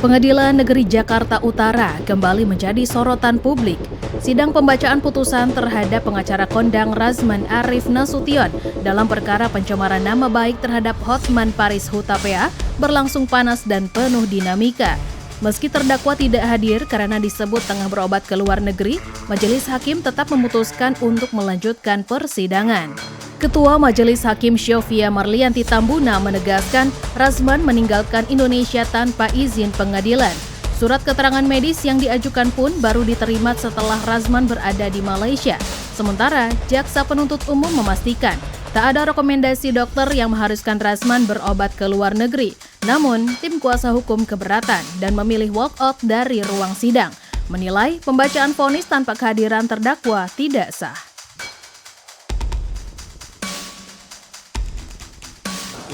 Pengadilan Negeri Jakarta Utara kembali menjadi sorotan publik. Sidang pembacaan putusan terhadap pengacara kondang Razman Arif Nasution dalam perkara pencemaran nama baik terhadap Hotman Paris Hutapea berlangsung panas dan penuh dinamika. Meski terdakwa tidak hadir karena disebut tengah berobat ke luar negeri, Majelis Hakim tetap memutuskan untuk melanjutkan persidangan. Ketua Majelis Hakim Syofia Marlianti Tambuna menegaskan Razman meninggalkan Indonesia tanpa izin pengadilan. Surat keterangan medis yang diajukan pun baru diterima setelah Razman berada di Malaysia. Sementara, jaksa penuntut umum memastikan tak ada rekomendasi dokter yang mengharuskan Razman berobat ke luar negeri. Namun, tim kuasa hukum keberatan dan memilih walkout dari ruang sidang, menilai pembacaan vonis tanpa kehadiran terdakwa tidak sah.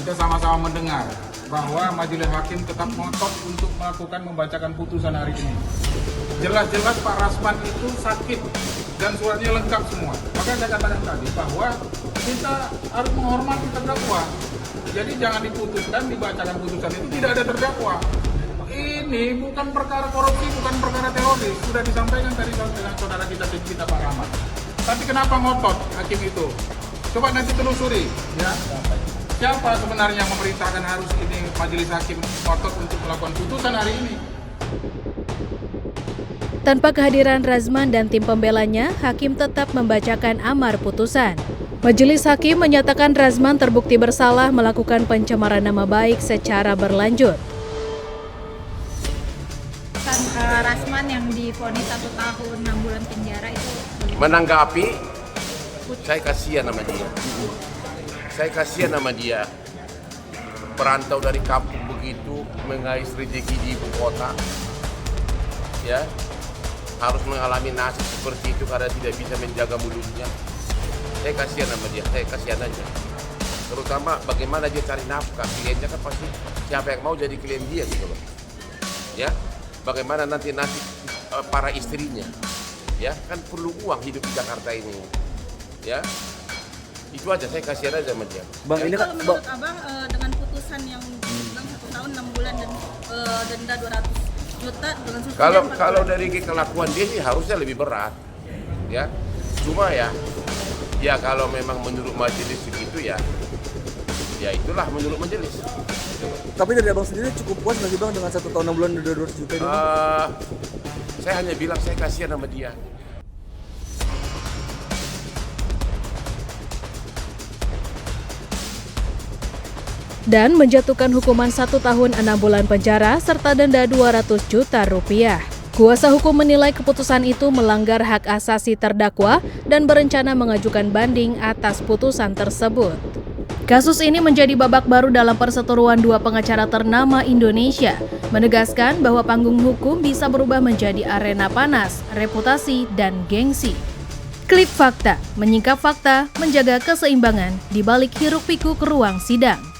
Kita sama-sama mendengar bahwa Majelis Hakim tetap ngotot untuk membacakan putusan hari ini. Jelas-jelas Pak Razman itu sakit dan suratnya lengkap semua. Maka saya katakan tadi bahwa kita harus menghormati terdakwa. Jadi jangan diputuskan, dibacakan putusan itu tidak ada terdakwa. Ini bukan perkara korupsi, bukan perkara teroris. Sudah disampaikan tadi dengan saudara kita Pak Rahmat. Tapi kenapa ngotot hakim itu? Coba nanti telusuri, ya. Siapa sebenarnya yang memerintahkan harus ini Majelis Hakim ngotot untuk melakukan putusan hari ini? Tanpa kehadiran Razman dan tim pembelanya, Hakim tetap membacakan amar putusan. Majelis Hakim menyatakan Razman terbukti bersalah melakukan pencemaran nama baik secara berlanjut. Razman yang divonis 1 tahun 6 bulan penjara itu menanggapi, saya kasihan sama dia. Perantau dari kampung begitu, mengais rezeki di ibu kota, ya, harus mengalami nasib seperti itu karena tidak bisa menjaga mulutnya. Saya kasihan sama dia, saya kasihan aja. Terutama bagaimana dia cari nafkah, kliennya kan pasti siapa yang mau jadi klien dia gitu loh. Ya, bagaimana nanti nasib para istrinya, ya, kan perlu uang hidup di Jakarta ini, ya. Itu aja, saya kasihan aja sama dia. Bang, ini kalau menurut Abang dengan putusan yang 1 tahun 6 bulan dan denda 200 juta dengan subsidi kalau dari kelakuan dia sih harusnya lebih berat, ya. Cuma ya kalau memang menurut majelis begitu ya itulah menurut majelis. Tapi dari Abang sendiri cukup puas nggak sih Bang dengan 1 tahun 6 bulan dan 200 juta ini? Saya hanya bilang saya kasihan sama dia. Dan menjatuhkan hukuman 1 tahun 6 bulan penjara serta denda 200 juta rupiah. Kuasa hukum menilai keputusan itu melanggar hak asasi terdakwa dan berencana mengajukan banding atas putusan tersebut. Kasus ini menjadi babak baru dalam perseteruan dua pengacara ternama Indonesia, menegaskan bahwa panggung hukum bisa berubah menjadi arena panas, reputasi, dan gengsi. Klip Fakta, menyingkap fakta, menjaga keseimbangan di balik hiruk-pikuk ruang sidang.